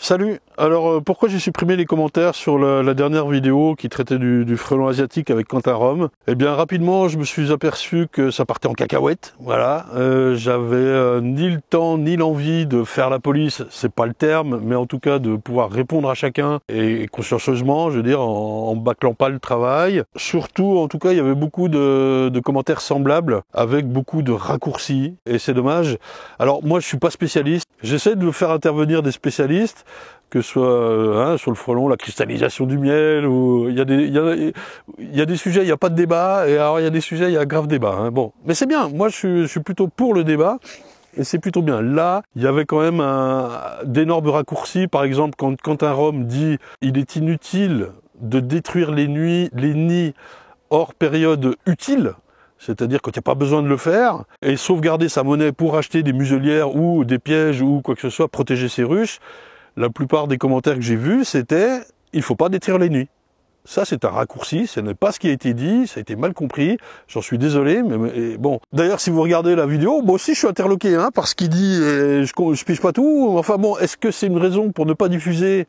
Salut. Alors pourquoi j'ai supprimé les commentaires sur la dernière vidéo qui traitait du frelon asiatique avec Quentin Rome? Eh bien rapidement je me suis aperçu que ça partait en cacahuète. Voilà, j'avais ni le temps ni l'envie de faire la police, c'est pas le terme, mais en tout cas de pouvoir répondre à chacun et consciencieusement, je veux dire, en bâclant pas le travail. Surtout, en tout cas, il y avait beaucoup de commentaires semblables avec beaucoup de raccourcis et c'est dommage. Alors moi je suis pas spécialiste, j'essaie de faire intervenir des spécialistes, que ce soit sur le frelon, la cristallisation du miel, ou il y a des sujets, il n'y a pas de débat, et alors il y a des sujets, il y a grave débat. Hein. Bon, mais c'est bien, moi je suis plutôt pour le débat, et c'est plutôt bien. Là, il y avait quand même d'énormes raccourcis, par exemple quand Quentin Rome dit « il est inutile de détruire les nids hors période utile », c'est-à-dire quand il n'y a pas besoin de le faire, et sauvegarder sa monnaie pour acheter des muselières ou des pièges ou quoi que ce soit, protéger ses ruches. La plupart des commentaires que j'ai vus, c'était « il faut pas détruire les nids ». Ça, c'est un raccourci, ce n'est pas ce qui a été dit, ça a été mal compris, j'en suis désolé, mais bon. D'ailleurs, si vous regardez la vidéo, moi aussi je suis interloqué, par ce qu'il dit, et je pige pas tout. Enfin bon, est-ce que c'est une raison pour ne pas diffuser ?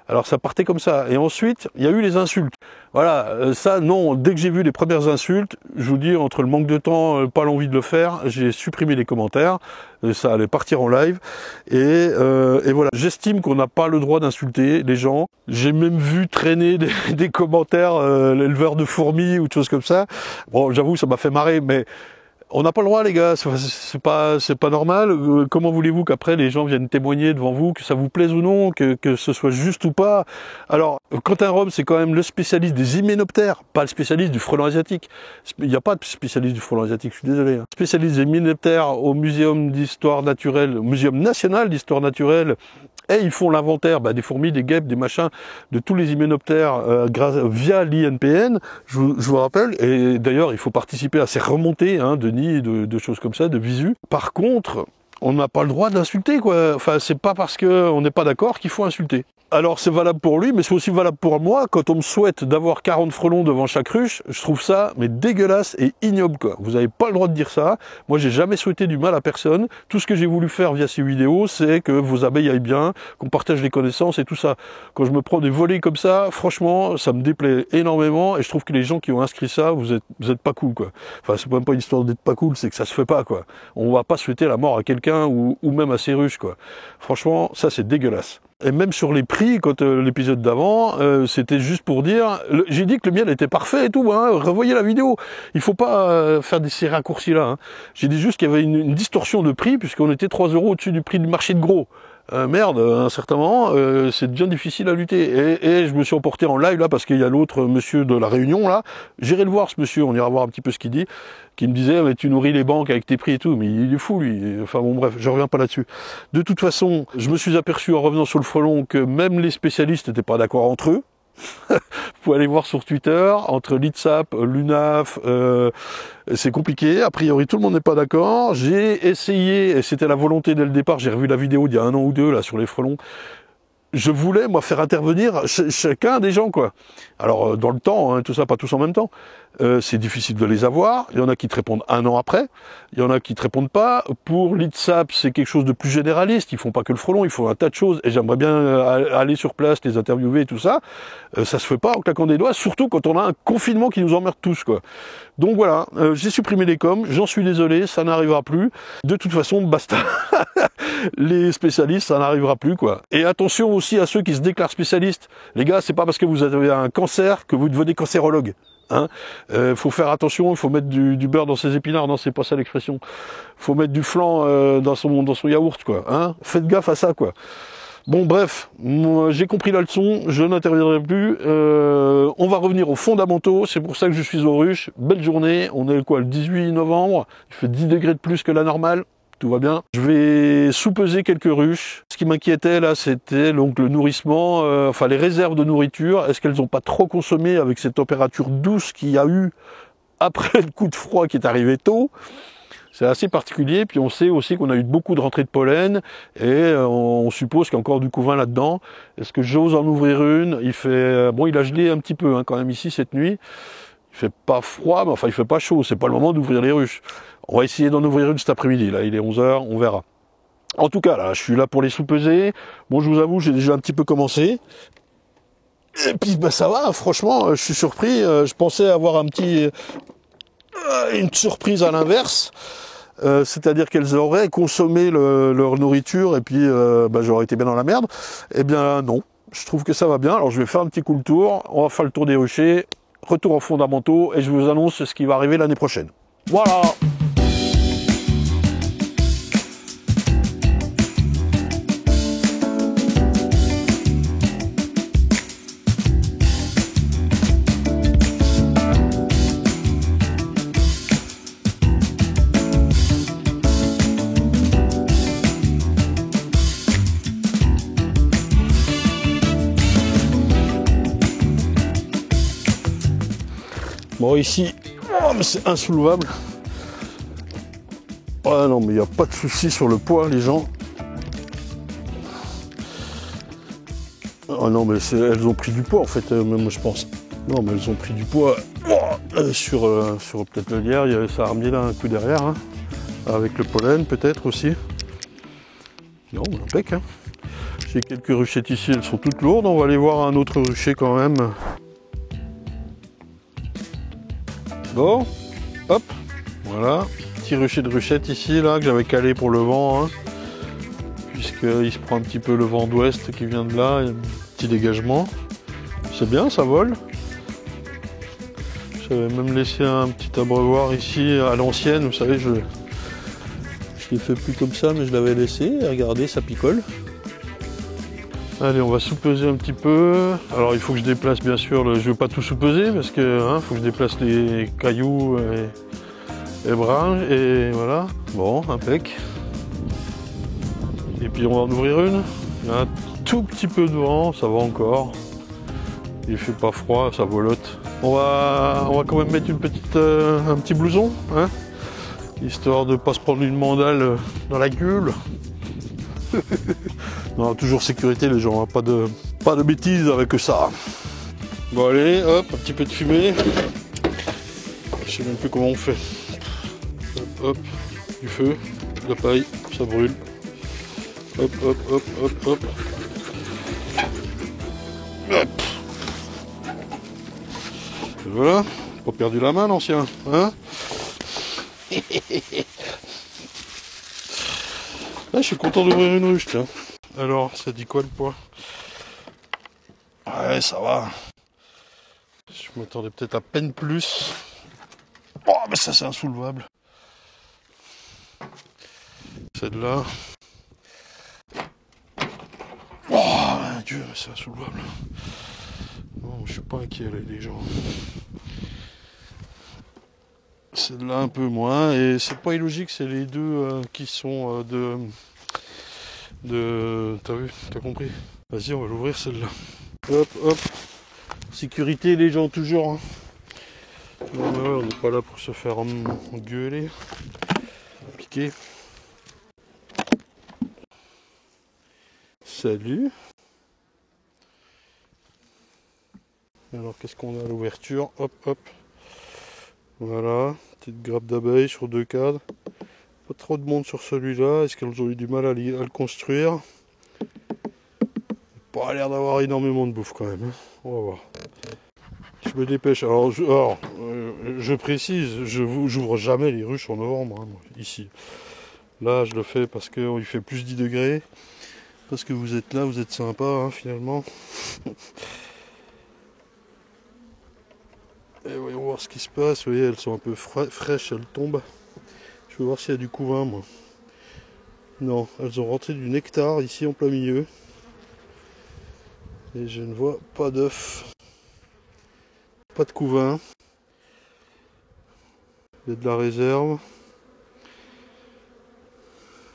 Alors ça partait comme ça. Et ensuite, il y a eu les insultes. Voilà, ça non, dès que j'ai vu les premières insultes, je vous dis, entre le manque de temps, pas l'envie de le faire, j'ai supprimé les commentaires, ça allait partir en live. Et voilà, j'estime qu'on n'a pas le droit d'insulter les gens. J'ai même vu traîner des commentaires, l'éleveur de fourmis ou de choses comme ça. Bon, j'avoue, ça m'a fait marrer, mais... on n'a pas le droit, les gars, c'est pas normal. Comment voulez-vous qu'après les gens viennent témoigner devant vous, que ça vous plaise ou non, que ce soit juste ou pas? Alors, Quentin Rome, c'est quand même le spécialiste des hyménoptères, pas le spécialiste du frelon asiatique. Il n'y a pas de spécialiste du frelon asiatique, je suis désolé. Spécialiste des hyménoptères au Muséum d'Histoire Naturelle, au Muséum National d'Histoire Naturelle, et ils font l'inventaire des fourmis, des guêpes, des machins, de tous les hyménoptères via l'INPN, je vous rappelle. Et d'ailleurs, il faut participer à ces remontées de nids, de choses comme ça, de visu. Par contre, on n'a pas le droit d'insulter, quoi. Enfin, c'est pas parce qu'on n'est pas d'accord qu'il faut insulter. Alors c'est valable pour lui, mais c'est aussi valable pour moi. Quand on me souhaite d'avoir 40 frelons devant chaque ruche, je trouve ça mais dégueulasse et ignoble, quoi. Vous n'avez pas le droit de dire ça. Moi, j'ai jamais souhaité du mal à personne. Tout ce que j'ai voulu faire via ces vidéos, c'est que vos abeilles aillent bien, qu'on partage les connaissances et tout ça. Quand je me prends des volets comme ça, franchement, ça me déplaît énormément et je trouve que les gens qui ont inscrit ça, vous êtes pas cool, quoi. Enfin, c'est même pas une histoire d'être pas cool, c'est que ça se fait pas, quoi. On va pas souhaiter la mort à quelqu'un ou même à ses ruches, quoi. Franchement, ça c'est dégueulasse. Et même sur les prix, quand l'épisode d'avant, c'était juste pour dire, j'ai dit que le miel était parfait et tout, revoyez la vidéo. Il faut pas faire ces raccourcis-là. J'ai dit juste qu'il y avait une distorsion de prix, puisqu'on était 3 € au-dessus du prix du marché de gros. Merde, à un certain moment, c'est bien difficile à lutter. Et je me suis emporté en live là, parce qu'il y a l'autre monsieur de la Réunion là. J'irai le voir, ce monsieur, on ira voir un petit peu ce qu'il dit, qui me disait mais tu nourris les banques avec tes prix et tout, mais il est fou lui. Enfin bon bref, je reviens pas là-dessus. De toute façon, je me suis aperçu en revenant sur le frelon que même les spécialistes n'étaient pas d'accord entre eux. Vous pouvez aller voir sur Twitter, entre l'ITSAP, l'UNAF, c'est compliqué, a priori tout le monde n'est pas d'accord. J'ai essayé, et c'était la volonté dès le départ, j'ai revu la vidéo d'il y a 1 an ou 2 là sur les frelons. Je voulais, moi, faire intervenir chacun des gens, quoi. Alors, dans le temps, tout ça, pas tous en même temps. C'est difficile de les avoir. Il y en a qui te répondent 1 an après. Il y en a qui te répondent pas. Pour l'ITSAP, c'est quelque chose de plus généraliste. Ils font pas que le frelon, ils font un tas de choses. Et j'aimerais bien aller sur place, les interviewer et tout ça. Ça se fait pas en claquant des doigts, surtout quand on a un confinement qui nous emmerde tous, quoi. Donc voilà, j'ai supprimé les coms. J'en suis désolé, ça n'arrivera plus. De toute façon, basta. Les spécialistes, ça n'arrivera plus, quoi. Et attention aussi à ceux qui se déclarent spécialistes. Les gars, c'est pas parce que vous avez un cancer que vous devenez cancérologue. Faut faire attention, il faut mettre du beurre dans ses épinards. Non, c'est pas ça l'expression. Faut mettre du flan dans son yaourt, quoi. Faites gaffe à ça, quoi. Bon, bref, j'ai compris la leçon, je n'interviendrai plus. On va revenir aux fondamentaux, c'est pour ça que je suis aux ruches. Belle journée, on est le 18 novembre, il fait 10 degrés de plus que la normale. Tout va bien. Je vais sous-peser quelques ruches. Ce qui m'inquiétait là, c'était donc le nourrissement, enfin les réserves de nourriture. Est-ce qu'elles n'ont pas trop consommé avec cette température douce qu'il y a eu après le coup de froid qui est arrivé tôt? C'est assez particulier. Puis on sait aussi qu'on a eu beaucoup de rentrées de pollen et on suppose qu'il y a encore du couvain là-dedans. Est-ce que j'ose en ouvrir une? Il fait bon, il a gelé un petit peu quand même ici cette nuit. Il fait pas froid, mais enfin il fait pas chaud. C'est pas le moment d'ouvrir les ruches. On va essayer d'en ouvrir une cet après-midi. Là, il est 11 h, on verra. En tout cas, là, je suis là pour les sous-peser. Bon, je vous avoue, j'ai déjà un petit peu commencé. Et puis, bah, ça va, franchement, je suis surpris. Je pensais avoir une surprise à l'inverse. C'est-à-dire qu'elles auraient consommé leur nourriture et puis bah, j'aurais été bien dans la merde. Eh bien, non. Je trouve que ça va bien. Alors, je vais faire un petit coup le tour. On va faire le tour des ruchers. Retour aux fondamentaux. Et je vous annonce ce qui va arriver l'année prochaine. Voilà! Bon, ici, oh, c'est insoulevable. Ah non, mais il n'y a pas de souci sur le poids, les gens. Ah non, mais elles ont pris du poids, en fait, même, je pense. Non, mais elles ont pris du poids sur peut-être le lierre. Ça a remis là un coup derrière, hein, avec le pollen, peut-être aussi. Non, mais impec, hein. J'ai quelques ruchettes ici, elles sont toutes lourdes. On va aller voir un autre rucher quand même. Bon, hop, voilà, petit rucher de ruchette ici, là, que j'avais calé pour le vent, hein, puisqu'il se prend un petit peu le vent d'ouest qui vient de là, il y a un petit dégagement. C'est bien, ça vole. J'avais même laissé un petit abreuvoir ici à l'ancienne, vous savez, je l'ai fait plus comme ça, mais je l'avais laissé, et regardez, ça picole. Allez, on va sous-peser un petit peu. Alors il faut que je déplace bien sûr, je ne vais pas tout sous-peser parce que faut que je déplace les cailloux et bras et voilà. Bon, impec. Et puis on va en ouvrir une. Il y a un tout petit peu de vent, ça va encore. Il fait pas froid, ça volote. On va quand même mettre un petit blouson, hein, histoire de pas se prendre une mandale dans la gueule. Non, toujours sécurité les gens, hein, pas de bêtises avec ça. Bon allez, hop, un petit peu de fumée. Je sais même plus comment on fait. Hop, hop, du feu, de la paille, ça brûle. Hop, hop, hop, hop, hop. Hop. Et voilà, pas perdu la main l'ancien, hein. Là, je suis content d'ouvrir une ruche, tiens. Alors, ça dit quoi le poids? Ouais, ça va. Je m'attendais peut-être à peine plus. Oh, mais ça, c'est insoulevable. Celle-là. Oh, mon Dieu, c'est insoulevable. Non, je suis pas inquiet, là, les gens. Celle-là, un peu moins. Et c'est pas illogique, c'est les deux qui sont T'as vu? T'as compris? Vas-y, on va l'ouvrir celle-là. Hop, hop. Sécurité, les gens, toujours. Hein. Non, mais ouais, on n'est pas là pour se faire engueuler. Piquer. Salut. Alors, qu'est-ce qu'on a à l'ouverture? Hop, hop. Voilà. Petite grappe d'abeilles sur 2 cadres. Pas trop de monde sur celui-là. Est-ce qu'elles ont eu du mal à le construire? Pas l'air d'avoir énormément de bouffe quand même. Hein. On va voir. Je me dépêche. Alors, je précise, j'ouvre jamais les ruches en novembre, hein, ici. Là, je le fais parce qu'il fait plus 10 degrés. Parce que vous êtes là, vous êtes sympa, hein, finalement. Et voyons voir ce qui se passe. Vous voyez, elles sont un peu fraîches, elles tombent. Je vais voir s'il y a du couvain, moi. Non, elles ont rentré du nectar ici en plein milieu. Et je ne vois pas d'œufs. Pas de couvain. Il y a de la réserve.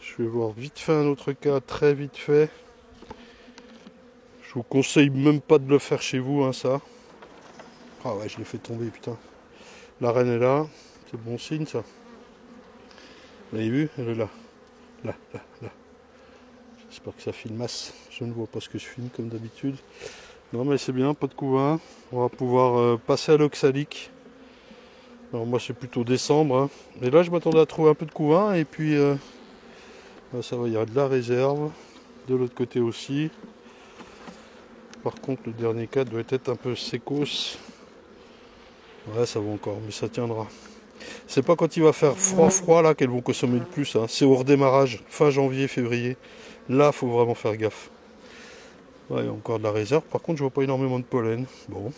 Je vais voir vite fait un autre cas, très vite fait. Je vous conseille même pas de le faire chez vous, hein, ça. Ah ouais, je l'ai fait tomber, putain. La reine est là. C'est bon signe, ça. Vous l'avez vu? Elle est là. Là, là, là. J'espère que ça filmasse. Je ne vois pas ce que je filme, comme d'habitude. Non, mais c'est bien, pas de couvain. On va pouvoir passer à l'oxalique. Alors moi, c'est plutôt décembre. Hein. Mais là, je m'attendais à trouver un peu de couvain. Et puis Là, ça va, il y a de la réserve. De l'autre côté aussi. Par contre, le dernier cas doit être un peu sécos. Ouais, ça va encore, mais ça tiendra. C'est pas quand il va faire froid là qu'elles vont consommer le plus. Hein. C'est au redémarrage, fin janvier, février. Là, faut vraiment faire gaffe. Ouais, il y a encore de la réserve. Par contre, je vois pas énormément de pollen. Bon.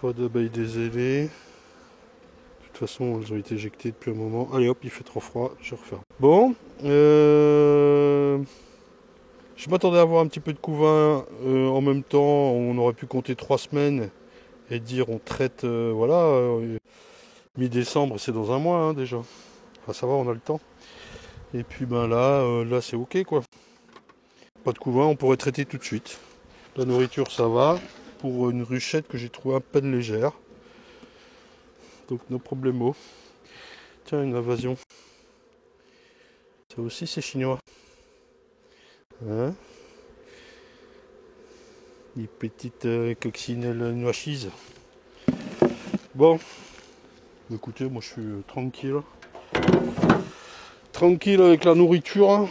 Pas d'abeilles des ailées. De toute façon, elles ont été éjectées depuis un moment. Allez hop, il fait trop froid, je referme. Bon. Je m'attendais à avoir un petit peu de couvain en même temps. On aurait pu compter 3 semaines et dire on traite, voilà, mi-décembre, c'est dans un mois hein, déjà. Enfin ça va, on a le temps. Et puis ben là, là c'est ok quoi. Pas de couvain, on pourrait traiter tout de suite. La nourriture ça va. Pour une ruchette que j'ai trouvée à peine légère. Donc no problemo. Tiens, une invasion. Ça aussi c'est chinois. Hein, les petites coccinelles noischises. Bon, écoutez, moi je suis tranquille. Tranquille avec la nourriture.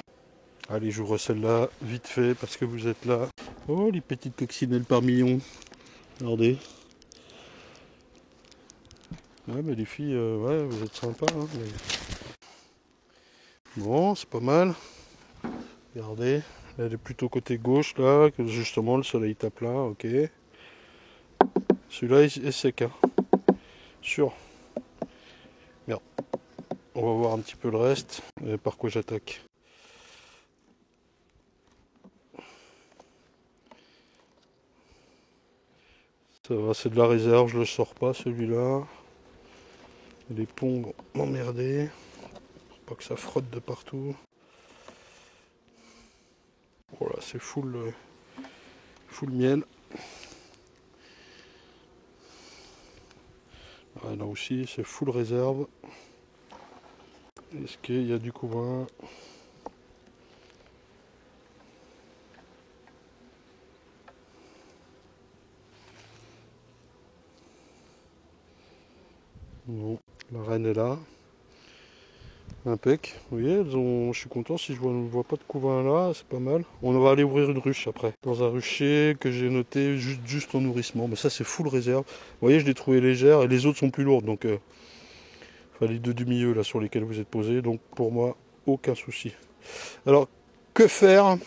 Allez, j'ouvre celle-là vite fait parce que vous êtes là. Oh, les petites coccinelles par million. Regardez. Ouais, mais les filles, ouais, vous êtes sympas. Hein, mais... Bon, c'est pas mal. Regardez. Elle est plutôt côté gauche là, que justement le soleil tape là, ok. Celui-là est sec, hein. Sûr. Merde. On va voir un petit peu le reste et par quoi j'attaque. Ça va, c'est de la réserve, je le sors pas celui-là. Les ponts vont m'emmerder. Pas que ça frotte de partout. Voilà, c'est full miel. Ah, là aussi, c'est full réserve. Est-ce qu'il y a du couvain? Non, la reine est là. Impec. Vous voyez, je suis content si je ne vois pas de couvain là, c'est pas mal. On va aller ouvrir une ruche après. Dans un rucher que j'ai noté juste en nourrissement. Mais ça c'est full réserve. Vous voyez, je l'ai trouvé légère et les autres sont plus lourdes. Donc les deux du milieu là sur lesquels vous êtes posés. Donc pour moi, aucun souci. Alors, que faire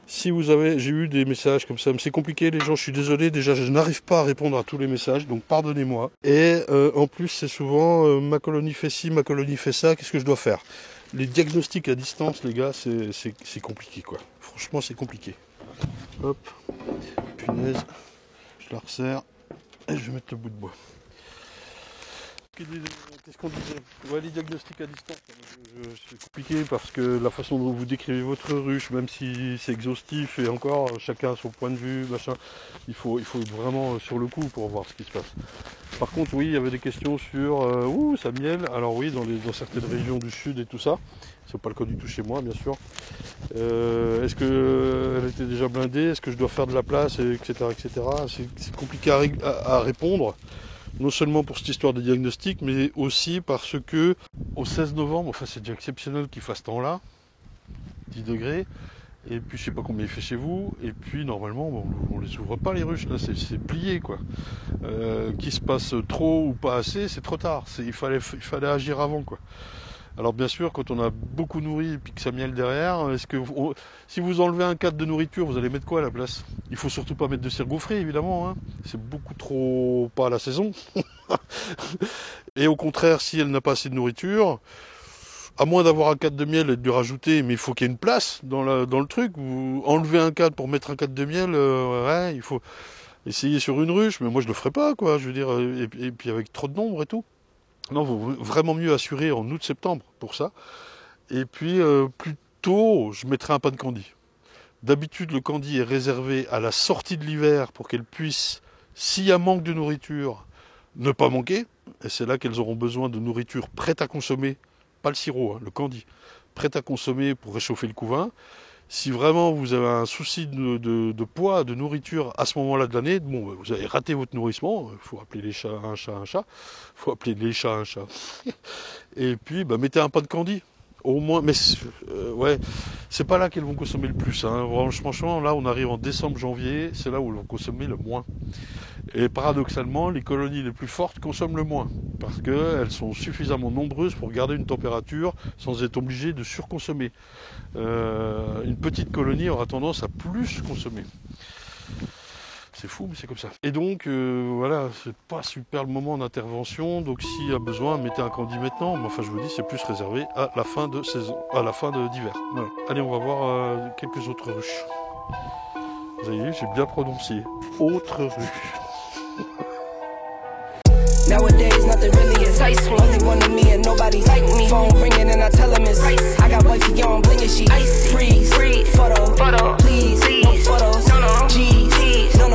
si vous avez... J'ai eu des messages comme ça, mais c'est compliqué les gens, je suis désolé, déjà je n'arrive pas à répondre à tous les messages, donc pardonnez-moi. Et en plus c'est souvent ma colonie fait ci, ma colonie fait ça, qu'est-ce que je dois faire? Les diagnostics à distance les gars, c'est compliqué quoi. Franchement c'est compliqué. Hop, punaise, je la resserre et je vais mettre le bout de bois. Qu'est-ce qu'on disait? Ouais, les diagnostics à distance, c'est compliqué parce que la façon dont vous décrivez votre ruche, même si c'est exhaustif et encore, chacun a son point de vue, machin, il faut être vraiment sur le coup pour voir ce qui se passe. Par contre, oui, il y avait des questions sur ça miel. Alors oui, dans certaines régions du sud et tout ça, c'est pas le cas du tout chez moi, bien sûr. Est-ce qu'elle était déjà blindée? Est-ce que je dois faire de la place, etc., etc. C'est compliqué à répondre. Non seulement pour cette histoire de diagnostic, mais aussi parce que au 16 novembre, enfin c'est déjà exceptionnel qu'il fasse temps là, 10 degrés, et puis je sais pas combien il fait chez vous, et puis normalement bon, on les ouvre pas les ruches, là c'est plié quoi. Qu'il se passe trop ou pas assez, c'est trop tard, il fallait agir avant quoi. Alors bien sûr, quand on a beaucoup nourri et puis que ça miel derrière, si vous enlevez un cadre de nourriture, vous allez mettre quoi à la place? Il faut surtout pas mettre de cire gaufrée, évidemment. Hein. C'est beaucoup trop pas à la saison. Et au contraire, si elle n'a pas assez de nourriture, à moins d'avoir un cadre de miel et de lui rajouter, mais il faut qu'il y ait une place dans le truc. Vous enlevez un cadre pour mettre un cadre de miel, ouais, il faut essayer sur une ruche, mais moi je le ferai pas, quoi. Je veux dire, et puis avec trop de nombre et tout. Non, il vaut vraiment mieux assurer en août-septembre pour ça. Et puis, plutôt, je mettrai un pan de candy. D'habitude, le candy est réservé à la sortie de l'hiver pour qu'elles puissent, s'il y a manque de nourriture, ne pas manquer. Et c'est là qu'elles auront besoin de nourriture prête à consommer, pas le sirop, hein, le candy, prête à consommer pour réchauffer le couvain. Si vraiment vous avez un souci de poids, de nourriture à ce moment-là de l'année, bon, vous avez raté votre nourrissement, il faut appeler les chats un chat un chat, il faut appeler les chats un chat. Et puis, bah, mettez un pas de candy. Au moins, mais ouais, c'est pas là qu'elles vont consommer le plus. Hein. Franchement, là, on arrive en décembre, janvier, c'est là où elles vont consommer le moins. Et paradoxalement, les colonies les plus fortes consomment le moins, parce qu'elles sont suffisamment nombreuses pour garder une température sans être obligées de surconsommer. Une petite colonie aura tendance à plus consommer. C'est fou, mais c'est comme ça. Et donc, voilà, c'est pas super le moment d'intervention. Donc, s'il y a besoin, mettez un candy maintenant. Mais enfin, je vous dis, c'est plus réservé à la fin de saison, à la fin d'hiver. Voilà. Allez, on va voir quelques autres ruches. Vous avez vu, j'ai bien prononcé. Autres ruches. Nowadays, nothing really excites me. Only one of me and nobody's like me. Phone ringing and I tell him it's ice. I got wifey on bling and she ice. Freeze, photo, please, no photos. G's, no,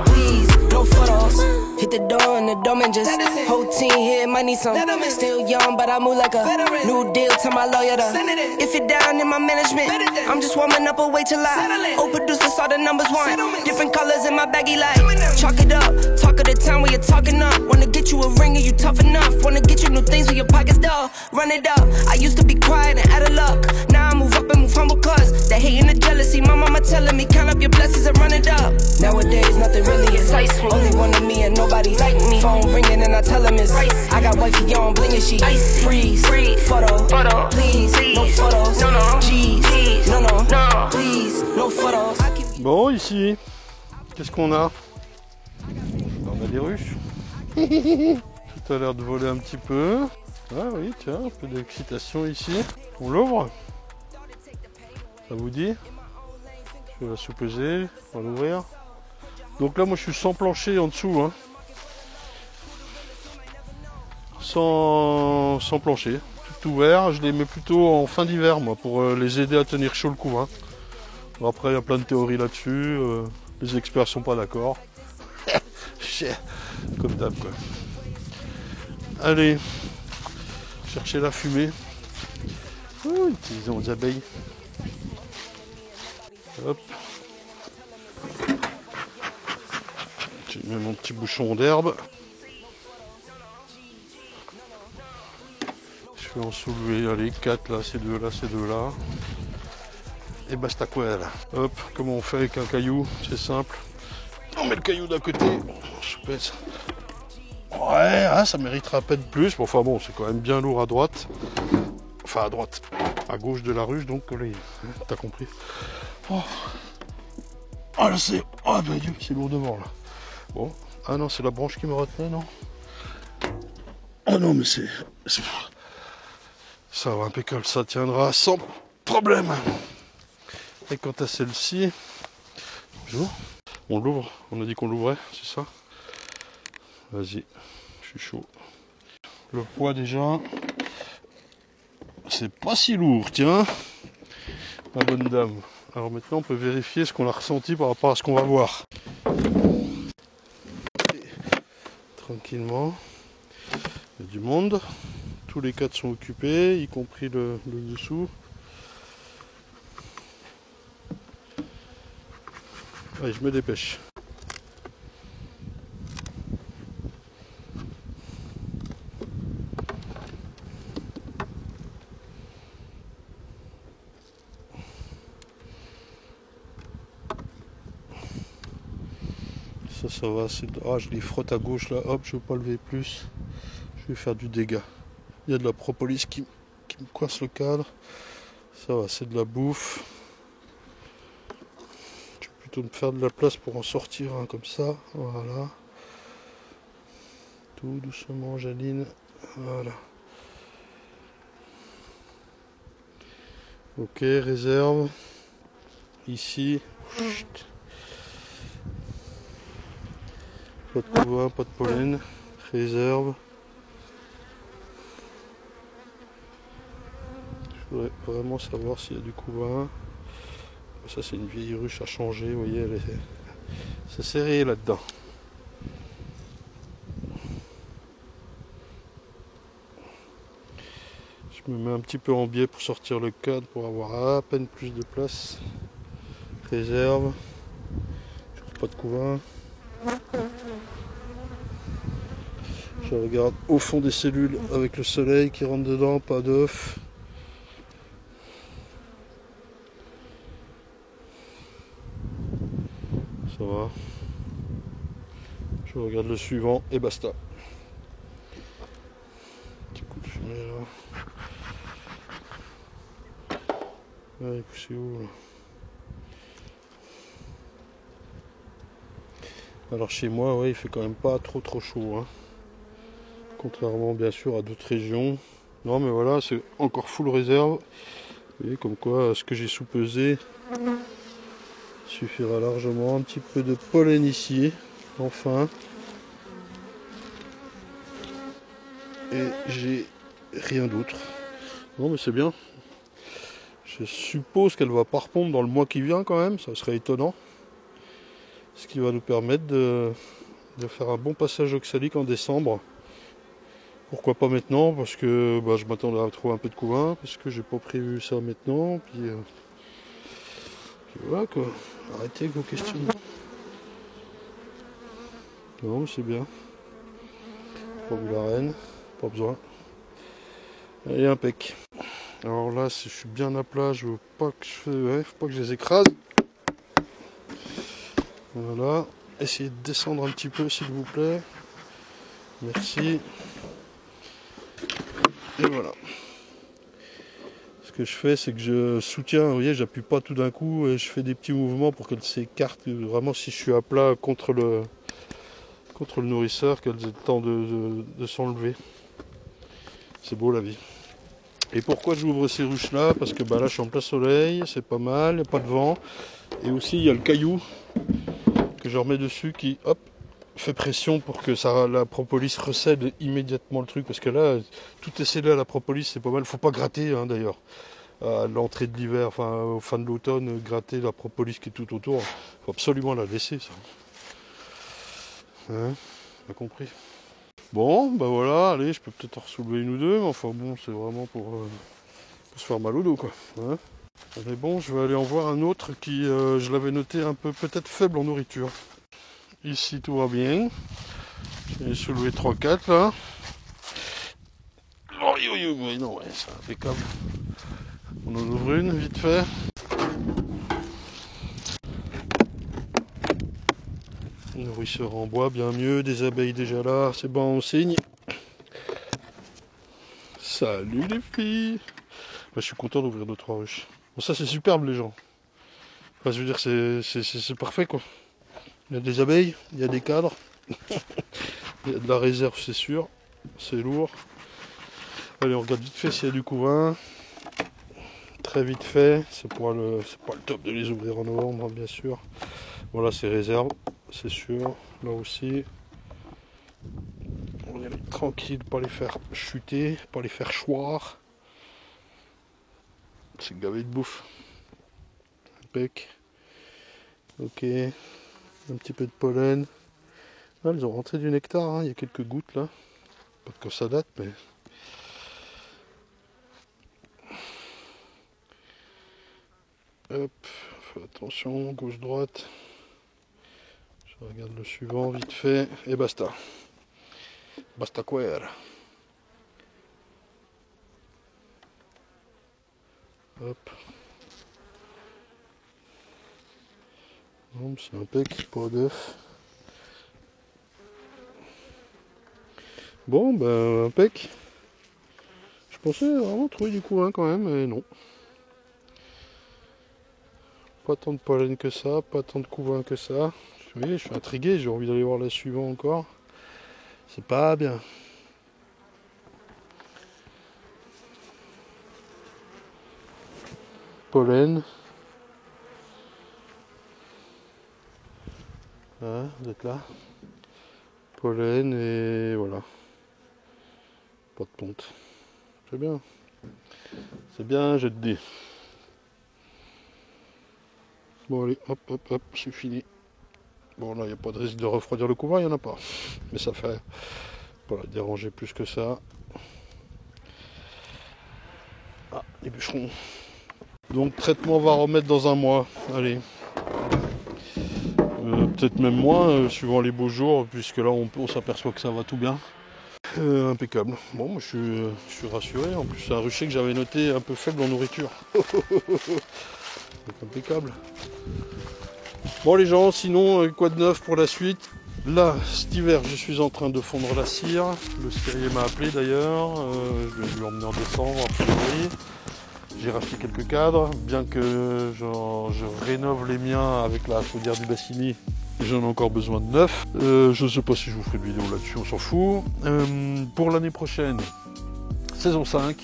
please, no photos. Hit the door and the dome and just whole team here might need some. Still young, but I move like a new deal to my lawyer. If you're down in my management, I'm just warming up, wait till I. Old producer saw the numbers one. Different colors in my baggy light. Chalk it up, talk of the town where you're talking up. Wanna get you a ring and you tough enough. Wanna get you new things with your pockets dull. Run it up. I used to be quiet and out of luck. Now I move up and move humble cause the hate and the jealousy. My mama telling me count up your blessings and run it up. Nowadays nothing really excites me. Only one of me and nobody's like me. Phone ringing and I tell him it's ice. I got wifey on bling and she ice. Freeze, photo, please, no photos. G's, no, please, no photos. Bon, ici, qu'est-ce qu'on a? On a des ruches. Tout a l'air de voler un petit peu. Ah oui, tiens, un peu d'excitation ici. On l'ouvre. Ça vous dit? Je vais la sous-peser, on va l'ouvrir. Donc là, moi, je suis sans plancher en dessous. Hein. Sans plancher. Tout ouvert. Je les mets plutôt en fin d'hiver, moi, pour les aider à tenir chaud le couvain. Bon, après, il y a plein de théories là-dessus. Les experts sont pas d'accord. Comme d'hab, quoi. Allez, chercher la fumée. Utilisons les abeilles. Hop. J'ai mis mon petit bouchon d'herbe. Je vais en soulever, allez, 4 là, ces deux là, ces deux là. Et basta quoi là. Hop, comment on fait avec un caillou? C'est simple. On met le caillou d'un côté, je pèse. Ouais, hein, ça méritera pas de plus. Bon, enfin bon, c'est quand même bien lourd à droite. Enfin à droite, à gauche de la ruche, donc t'as compris. Oh, oh là c'est. Oh ben Dieu, c'est lourd devant là. Bon, ah non, c'est la branche qui me retenait, non? Oh non, mais c'est. Ça va impeccable, ça tiendra sans problème. Et quant à celle-ci, bonjour. On l'ouvre, on a dit qu'on l'ouvrait, c'est ça? Vas-y, je suis chaud. Le poids déjà, c'est pas si lourd, tiens, ma bonne dame. Alors maintenant on peut vérifier ce qu'on a ressenti par rapport à ce qu'on va voir. Et, tranquillement, il y a du monde, tous les 4 sont occupés, y compris le dessous. Allez, je me dépêche. Ça va, ah, je les frotte à gauche là, hop, je ne veux pas lever plus. Je vais faire du dégât. Il y a de la propolis qui me coince le cadre. Ça va, c'est de la bouffe. Je vais plutôt me faire de la place pour en sortir un comme ça. Voilà. Tout doucement, Jaline. Voilà. Ok, réserve. Ici. Chut. Pas de couvain, pas de pollen. Réserve. Je voudrais vraiment savoir s'il y a du couvain. Ça c'est une vieille ruche à changer, vous voyez, c'est serré là-dedans. Je Je me mets un petit peu en biais pour sortir le cadre pour avoir à peine plus de place. Réserve. Je trouve pas de couvain. Je regarde au fond des cellules avec le soleil qui rentre dedans, pas d'œuf. Ça va. Je regarde le suivant et basta. Petit coup de fumée là. Ouais, c'est où là? Alors chez moi, ouais, il fait quand même pas trop chaud, hein. Contrairement bien sûr à d'autres régions. Non mais voilà, c'est encore full réserve. Vous voyez comme quoi ce que j'ai sous-pesé suffira largement. Un petit peu de pollen ici, enfin. Et j'ai rien d'autre. Non mais c'est bien. Je suppose qu'elle va pas repondre dans le mois qui vient quand même, ça serait étonnant. Ce qui va nous permettre de faire un bon passage oxalique en décembre. Pourquoi pas maintenant, parce que je m'attendais à trouver un peu de couvain, parce que j'ai pas prévu ça maintenant. Puis voilà quoi, arrêtez avec vos questions. Non mais c'est bien. Pas vu la reine, pas besoin. Allez, impec. Alors là, si je suis bien à plat, je veux pas que faut pas que je les écrase. Voilà. Essayez de descendre un petit peu s'il vous plaît. Merci. Et voilà. Ce que je fais, c'est que je soutiens, vous voyez, j'appuie pas tout d'un coup et je fais des petits mouvements pour qu'elles s'écartent vraiment si je suis à plat contre le nourrisseur, qu'elles aient le temps de s'enlever. C'est beau la vie. Et pourquoi j'ouvre ces ruches là? Parce que là je suis en plein soleil, c'est pas mal, il n'y a pas de vent. Et aussi il y a le caillou que je remets dessus qui hop fait pression pour que la propolis recède immédiatement le truc. Parce que là, tout est scellé à la propolis, c'est pas mal. Faut pas gratter hein, d'ailleurs. À l'entrée de l'hiver, enfin au fin de l'automne, gratter la propolis qui est tout autour. Faut absolument la laisser ça. Hein, t'as compris? Bon, voilà, allez, je peux peut-être en soulever une ou deux, mais enfin bon, c'est vraiment pour se faire mal au dos, quoi. Hein, mais bon, je vais aller en voir un autre qui, je l'avais noté un peu peut-être faible en nourriture. Ici, tout va bien. J'ai soulevé 3-4, là. Oh, oui, non, ouais, c'est impeccable. On en ouvre une, vite fait. Nourrisseur en bois, bien mieux, des abeilles déjà là, c'est bon, on signe. Salut les filles. Je suis content d'ouvrir 2-3 ruches. Bon, ça c'est superbe les gens. Enfin, je veux dire, c'est parfait quoi. Il y a des abeilles, il y a des cadres, il y a de la réserve c'est sûr, c'est lourd. Allez, on regarde vite fait s'il y a du couvain. Très vite fait, c'est pas le top de les ouvrir en novembre, hein, bien sûr. Voilà, c'est réserve, c'est sûr. Là aussi, on est tranquille, pas les faire chuter, pas les faire choir. C'est gavé de bouffe. Impec. Ok. Un petit peu de pollen. Ah, elles ont rentré du nectar, hein. Il y a quelques gouttes là. Pas que ça date, mais. Hop, fais attention, gauche-droite. Je regarde le suivant vite fait et basta. Basta queer. Hop. C'est impec, pas d'œuf. Bon, impec. Je pensais vraiment trouver du couvain quand même, mais non. Pas tant de pollen que ça, pas tant de couvain que ça. Vous voyez, je suis intrigué, j'ai envie d'aller voir la suivante encore. C'est pas bien. Pollen. Ah, vous êtes là. Pollen et voilà. Pas de ponte. C'est bien. C'est bien, je te dis. Bon allez, hop, hop, hop, c'est fini. Bon là, il n'y a pas de risque de refroidir le couvain, il n'y en a pas. Mais ça fait pas la déranger plus que ça. bûcherons. Donc traitement va remettre dans un mois, allez. Peut-être même moins, suivant les beaux jours, puisque là on s'aperçoit que ça va tout bien. Impeccable. Bon, moi, je suis rassuré. En plus, c'est un rucher que j'avais noté un peu faible en nourriture. Donc, impeccable. Bon les gens, sinon, quoi de neuf pour la suite? Là, cet hiver, je suis en train de fondre la cire. Le cirier m'a appelé d'ailleurs. Je vais lui emmener en décembre, en février. J'ai racheté quelques cadres, bien que je rénove les miens avec la chaudière du Bassini. J'en ai encore besoin de 9. Je ne sais pas si je vous ferai une vidéo là-dessus, on s'en fout. Pour l'année prochaine, saison 5,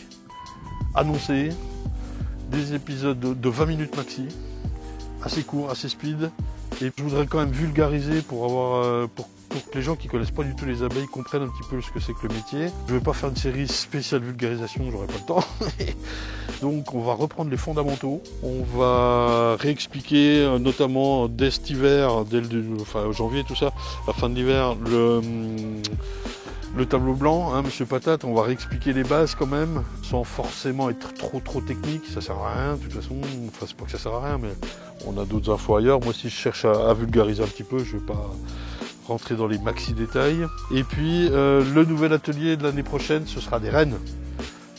annoncé, des épisodes de 20 minutes maxi, assez court, assez speed. Et je voudrais quand même vulgariser pour que les gens qui connaissent pas du tout les abeilles comprennent un petit peu ce que c'est que le métier. Je vais pas faire une série spéciale vulgarisation, j'aurai pas le temps. Donc on va reprendre les fondamentaux, on va réexpliquer notamment dès cet hiver, janvier tout ça, la fin de l'hiver, le tableau blanc, hein, Monsieur Patate, on va réexpliquer les bases quand même, sans forcément être trop technique, ça sert à rien, de toute façon, enfin c'est pas que ça sert à rien, mais on a d'autres infos ailleurs. Moi si je cherche à vulgariser un petit peu, je vais pas rentrer dans les maxi détails. Et puis le nouvel atelier de l'année prochaine, ce sera des rennes.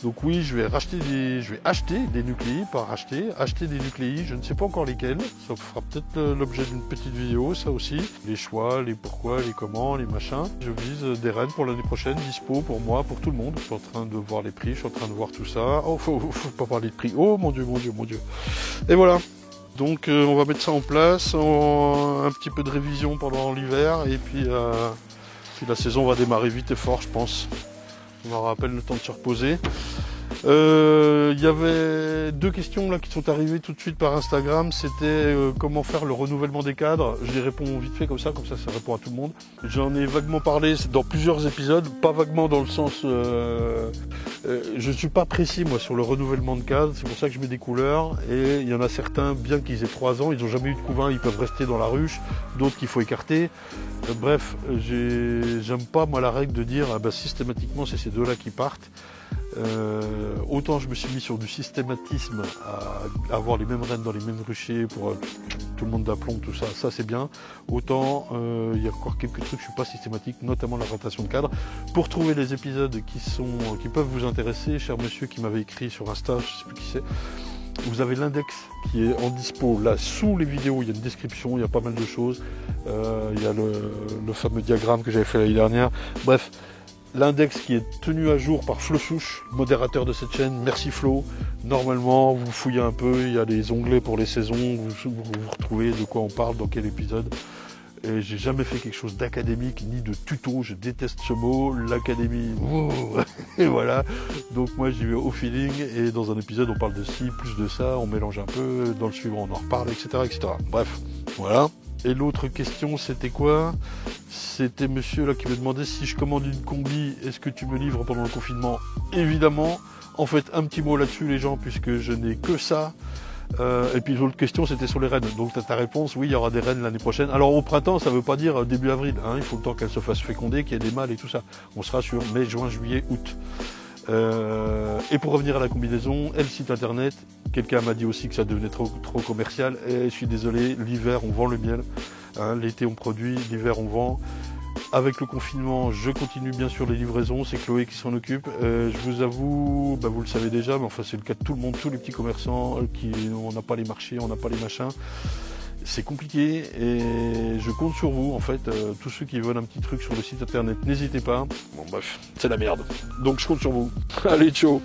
Donc oui, je vais acheter des nucléis, acheter des nucléis, je ne sais pas encore lesquels. Ça fera peut-être l'objet d'une petite vidéo, ça aussi. Les choix, les pourquoi, les comment, les machins. Je vise des rennes pour l'année prochaine, dispo pour moi, pour tout le monde. Je suis en train de voir les prix, je suis en train de voir tout ça. Oh, faut pas parler de prix. Oh mon Dieu. Et voilà. Donc on va mettre ça en place, un petit peu de révision pendant l'hiver, et puis la saison va démarrer vite et fort, je pense. On aura à peine le temps de se reposer. Il y avait 2 questions là qui sont arrivées tout de suite par Instagram. C'était comment faire le renouvellement des cadres. Je les réponds vite fait comme ça répond à tout le monde. J'en ai vaguement parlé dans plusieurs épisodes, pas vaguement dans le sens... je ne suis pas précis moi sur le renouvellement de cadres, c'est pour ça que je mets des couleurs. Et il y en a certains, bien qu'ils aient 3 ans, ils n'ont jamais eu de couvain, ils peuvent rester dans la ruche. D'autres qu'il faut écarter. Bref, j'aime pas moi la règle de dire systématiquement c'est ces 2-là qui partent. Autant je me suis mis sur du systématisme à avoir les mêmes rennes dans les mêmes ruchers pour tout le monde d'aplomb, tout ça, ça c'est bien. Autant il y a encore quelques trucs, je suis pas systématique, notamment la rotation de cadre. Pour trouver les épisodes qui peuvent vous intéresser, cher monsieur qui m'avait écrit sur Insta, je sais plus qui c'est. Vous avez l'index qui est en dispo là sous les vidéos, il y a une description, il y a pas mal de choses. Il y a le fameux diagramme que j'avais fait l'année dernière. Bref, l'index qui est tenu à jour par Flo Souche, modérateur de cette chaîne. Merci Flo. Normalement, vous fouillez un peu, il y a des onglets pour les saisons, vous retrouvez de quoi on parle, dans quel épisode. Et j'ai jamais fait quelque chose d'académique ni de tuto, je déteste ce mot, l'académie, et voilà. Donc moi j'y vais au feeling, et dans un épisode on parle de ci, plus de ça, on mélange un peu, dans le suivant on en reparle, etc. Bref, voilà. Et l'autre question c'était quoi? C'était monsieur là qui me demandait si je commande une combi, est-ce que tu me livres pendant le confinement? Évidemment. En fait, un petit mot là-dessus les gens, puisque je n'ai que ça. Et puis l'autre question c'était sur les rennes. Donc ta réponse, oui, il y aura des rennes l'année prochaine. Alors au printemps, ça ne veut pas dire début avril, hein. Il faut le temps qu'elles se fassent féconder, qu'il y ait des mâles et tout ça. On sera sur mai, juin, juillet, août. Et pour revenir à la combinaison, et le site internet, quelqu'un m'a dit aussi que ça devenait trop commercial, et je suis désolé, l'hiver on vend le miel, hein, l'été on produit, l'hiver on vend. Avec le confinement, je continue bien sûr les livraisons, c'est Chloé qui s'en occupe. Je vous avoue, vous le savez déjà, mais enfin c'est le cas de tout le monde, tous les petits commerçants, on n'a pas les marchés, on n'a pas les machins. C'est compliqué et je compte sur vous en fait, tous ceux qui veulent un petit truc sur le site internet, n'hésitez pas. Bon bref, c'est la merde. Donc je compte sur vous. Allez, ciao.